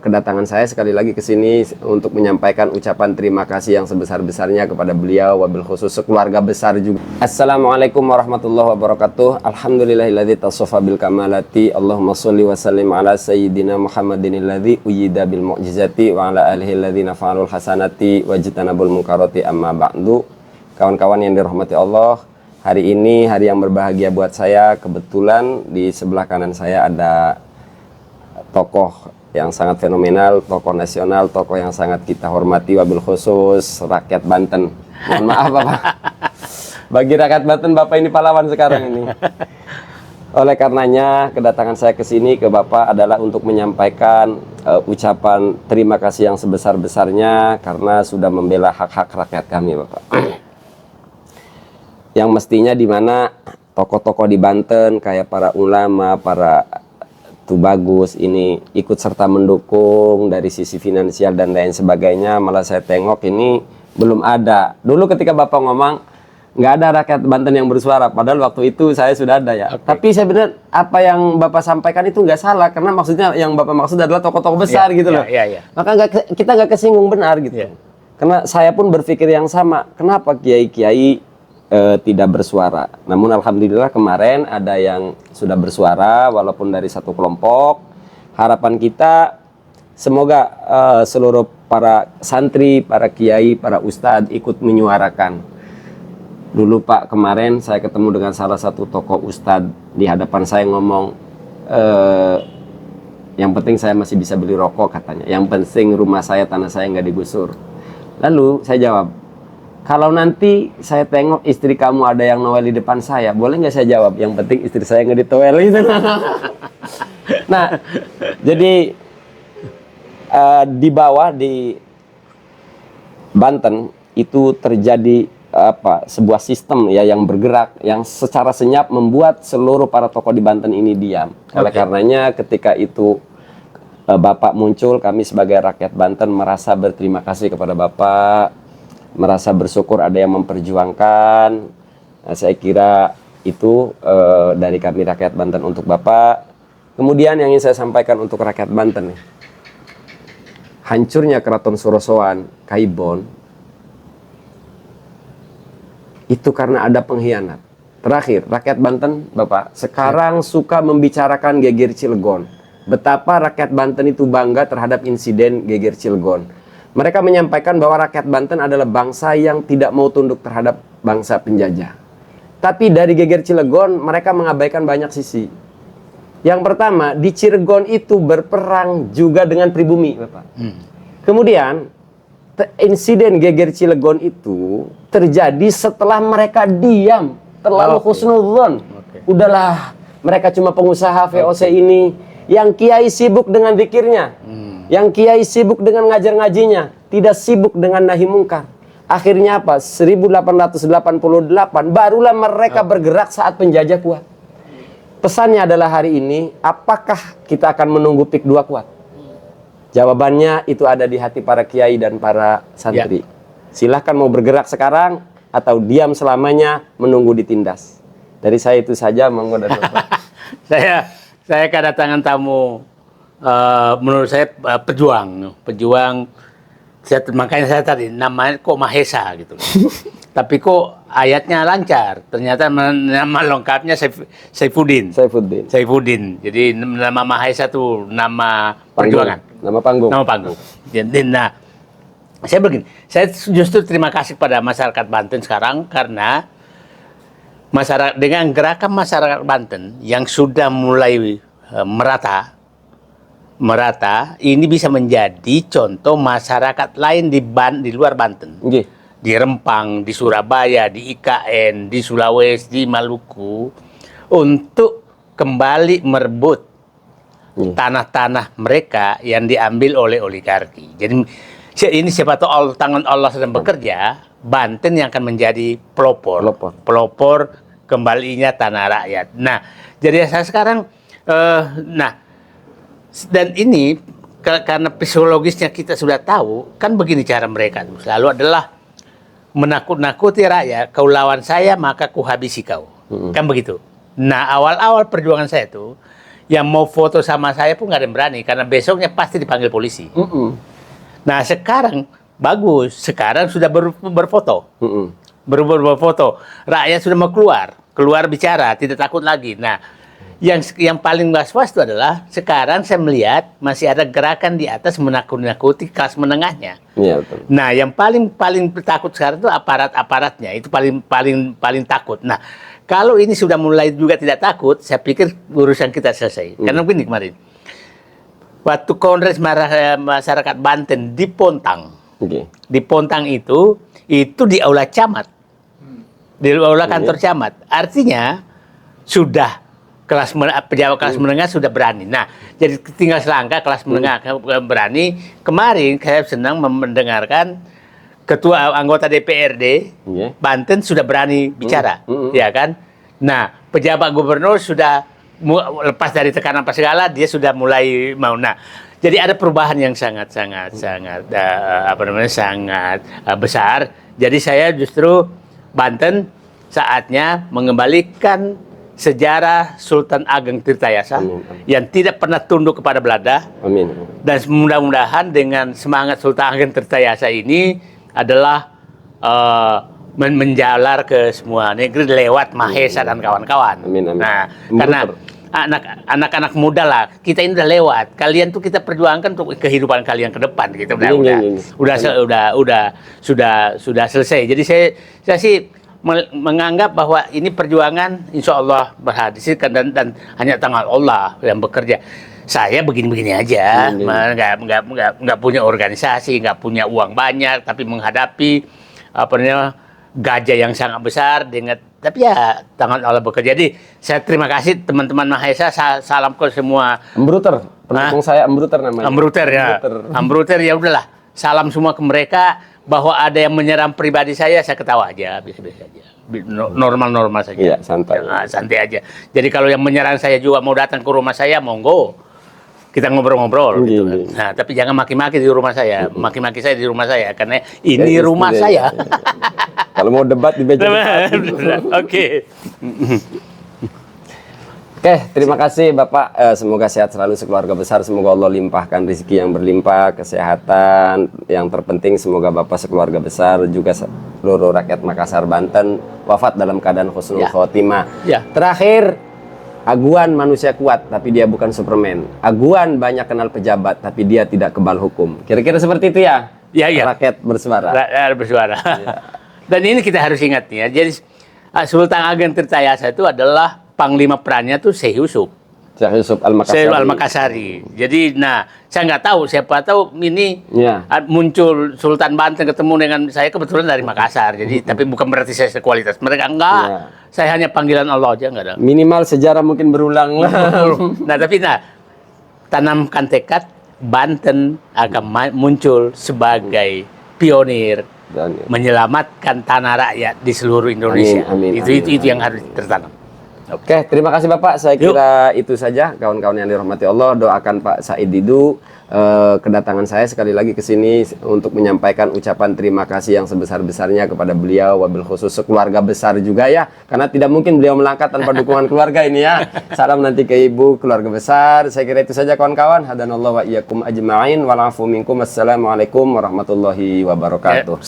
Kedatangan saya sekali lagi ke sini untuk menyampaikan ucapan terima kasih yang sebesar-besarnya kepada beliau, wabil khusus sekeluarga besar juga. Assalamualaikum warahmatullahi wabarakatuh. Alhamdulillahilladzi tasaffa bil kamalati. Allahumma sholli wa sallim ala sayyidina Muhammadin alladzi uyyida bil mu'jizati wa ala alihi alladzina fa'alul hasanati wa jitanabul munkarati, amma ba'du. Kawan-kawan yang dirahmati Allah, hari ini hari yang berbahagia buat saya. Kebetulan di sebelah kanan saya ada tokoh yang sangat fenomenal, tokoh nasional, tokoh yang sangat kita hormati, wabil khusus rakyat Banten. Mohon maaf Bapak, bagi rakyat Banten Bapak ini pahlawan sekarang ini. Oleh karenanya kedatangan saya ke sini ke Bapak adalah untuk menyampaikan ucapan terima kasih yang sebesar-besarnya karena sudah membela hak-hak rakyat kami Bapak. Yang mestinya di mana tokoh-tokoh di Banten kayak para ulama, para bagus ini ikut serta mendukung dari sisi finansial dan lain sebagainya, malah saya tengok ini belum ada. Dulu ketika Bapak ngomong nggak ada rakyat Banten yang bersuara, padahal waktu itu saya sudah ada ya. Okay. Tapi saya benar apa yang Bapak sampaikan itu nggak salah, karena maksudnya yang Bapak maksud adalah tokoh-tokoh besar gitu loh. Maka kita nggak kesinggung, benar gitu. Karena saya pun berpikir yang sama, kenapa kiai-kiai tidak bersuara. Namun alhamdulillah kemarin ada yang sudah bersuara walaupun dari satu kelompok. Harapan kita semoga seluruh para santri, para kiai, para ustadz ikut menyuarakan. Dulu Pak, kemarin saya ketemu dengan salah satu tokoh ustadz, di hadapan saya ngomong, yang penting saya masih bisa beli rokok katanya, yang penting rumah saya, tanah saya nggak digusur. Lalu saya jawab, kalau nanti saya tengok istri kamu ada yang nowel di depan saya, boleh nggak saya jawab? Yang penting istri saya nggak ditowel gitu. Nah, jadi di bawah di Banten itu terjadi sebuah sistem ya yang bergerak, yang secara senyap membuat seluruh para tokoh di Banten ini diam. Oleh karenanya ketika itu Bapak muncul, kami sebagai rakyat Banten merasa berterima kasih kepada Bapak, merasa bersyukur ada yang memperjuangkan. Nah, saya kira itu dari kami rakyat Banten untuk Bapak. Kemudian yang ingin saya sampaikan untuk rakyat Banten, hancurnya Keraton Sorosoan, Kaibon, itu karena ada pengkhianat. Terakhir, rakyat Banten Bapak sekarang suka membicarakan geger Cilegon. Betapa rakyat Banten itu bangga terhadap insiden geger Cilegon. Mereka menyampaikan bahwa rakyat Banten adalah bangsa yang tidak mau tunduk terhadap bangsa penjajah. Tapi dari geger Cilegon mereka mengabaikan banyak sisi. Yang pertama, di Cilegon itu berperang juga dengan pribumi, Bapak. Kemudian insiden geger Cilegon itu terjadi setelah mereka diam, terlalu husnudzon. Udahlah, mereka cuma pengusaha VOC ini, yang kiai sibuk dengan zikirnya. Yang kiai sibuk dengan ngajar-ngajinya, tidak sibuk dengan nahi mungkar. Akhirnya apa? 1888 barulah mereka bergerak saat penjajah kuat. Pesannya adalah hari ini, apakah kita akan menunggu pik 2 kuat? Jawabannya itu ada di hati para kiai dan para santri. Silahkan mau bergerak sekarang atau diam selamanya menunggu ditindas. Dari saya itu saja, monggo dari Bapak. Saya kedatangan tamu, menurut saya pejuang. Makanya saya tadi namanya kok Mahesa gitu. Tapi kok ayatnya lancar. Ternyata nama lengkapnya Saifuddin. Jadi nama Mahesa itu nama perjuangan. Nama panggung. Jadi, nah, saya justru terima kasih pada masyarakat Banten sekarang karena dengan gerakan masyarakat Banten yang sudah mulai merata, ini bisa menjadi contoh masyarakat lain di luar Banten. Di Rempang, di Surabaya, di IKN, di Sulawesi, di Maluku, untuk kembali merebut tanah-tanah mereka yang diambil oleh oligarki. Jadi ini siapa tahu tangan Allah sedang bekerja, Banten yang akan menjadi pelopor kembalinya tanah rakyat. Nah, jadi saya sekarang dan ini karena psikologisnya kita sudah tahu, kan begini cara mereka tuh. Selalu adalah menakut-nakuti rakyat, kau lawan saya maka ku habisi kau. Kan begitu. Nah, awal-awal perjuangan saya tuh yang mau foto sama saya pun nggak ada yang berani karena besoknya pasti dipanggil polisi. Nah sekarang bagus, sekarang sudah berfoto, berfoto. Rakyat sudah mau keluar bicara, tidak takut lagi. Nah yang paling was-was itu adalah sekarang saya melihat masih ada gerakan di atas menakut-nakuti kelas menengahnya. Iya, betul. Nah, yang paling takut sekarang itu aparat-aparatnya, itu paling takut. Nah, kalau ini sudah mulai juga tidak takut, saya pikir urusan kita selesai. Karena begini kemarin, waktu Kongres Masyarakat Banten di Pontang, di Pontang itu di aula camat, di aula kantor camat. Artinya sudah pejabat kelas menengah sudah berani. Nah, jadi tinggal selangkah kelas menengah berani. Kemarin saya senang mendengarkan ketua anggota DPRD Banten sudah berani bicara, ya kan? Nah, pejabat gubernur sudah lepas dari tekanan apa segala, dia sudah mulai mau. Nah, jadi ada perubahan yang sangat besar. Jadi saya justru Banten saatnya mengembalikan sejarah Sultan Ageng Tirtayasa yang tidak pernah tunduk kepada Belanda. Amin. Dan mudah-mudahan dengan semangat Sultan Ageng Tirtayasa ini adalah menjalar ke semua negeri lewat Mahesa dan kawan-kawan. Nah, karena anak-anak muda lah, kita ini udah lewat. Kalian tuh kita perjuangkan untuk kehidupan kalian ke depan gitu. Sudah selesai. Jadi saya sih menganggap bahwa ini perjuangan insya Allah berhasil dan hanya tangan Allah yang bekerja. Saya begini-begini aja, nggak punya organisasi, nggak punya uang banyak, tapi menghadapi gajah yang sangat besar tapi ya tangan Allah bekerja. Jadi saya terima kasih teman-teman Mahesa, salam ke semua. Ambruter, pendukung saya Ambruter namanya. Ambruter ya udahlah, salam semua ke mereka. Bahwa ada yang menyerang pribadi saya ketawa aja, biasa-biasa aja, normal-normal saja. Iya, santai. Nah, santai aja. Jadi kalau yang menyerang saya juga mau datang ke rumah saya, monggo. Kita ngobrol-ngobrol. Gitu. Nah, tapi jangan maki-maki di rumah saya. Maki-maki saya di rumah saya, karena ini rumah saya. Kalau mau debat di meja. Oke. Oke, terima kasih Bapak. Semoga sehat selalu sekeluarga besar. Semoga Allah limpahkan rezeki yang berlimpah, kesehatan. Yang terpenting semoga Bapak sekeluarga besar juga seluruh rakyat Makassar, Banten wafat dalam keadaan husnul khotimah. Terakhir, Aguan manusia kuat tapi dia bukan Superman. Aguan banyak kenal pejabat tapi dia tidak kebal hukum. Kira-kira seperti itu ya? Iya. Rakyat bersuara. Rakyat bersuara. Dan ini kita harus ingat ya. Jadi Sultan Ageng Tirtayasa itu adalah panglima perannya tuh Syekh Yusuf Al-Makassari. Jadi, saya nggak tahu, siapa tahu ini muncul Sultan Banten ketemu dengan saya kebetulan dari Makassar. Jadi, tapi bukan berarti saya sekualitas mereka, enggak. Saya hanya panggilan Allah aja, nggak ada. Minimal sejarah mungkin berulang lah. Tapi tanamkan tekad, Banten akan muncul sebagai pionir menyelamatkan tanah rakyat di seluruh Indonesia. Itu yang harus tertanam. Oke, terima kasih Bapak. Saya kira itu saja kawan-kawan yang dirahmati Allah. Doakan Pak Said Didu kedatangan saya sekali lagi ke sini untuk menyampaikan ucapan terima kasih yang sebesar-besarnya kepada beliau, wabil khusus sekeluarga besar juga ya. Karena tidak mungkin beliau melangkah tanpa dukungan keluarga ini ya. Salam nanti ke Ibu keluarga besar. Saya kira itu saja kawan-kawan. Hadanallahu wa iyyakum ajma'in wal afu minkum. Assalamualaikum warahmatullahi wabarakatuh.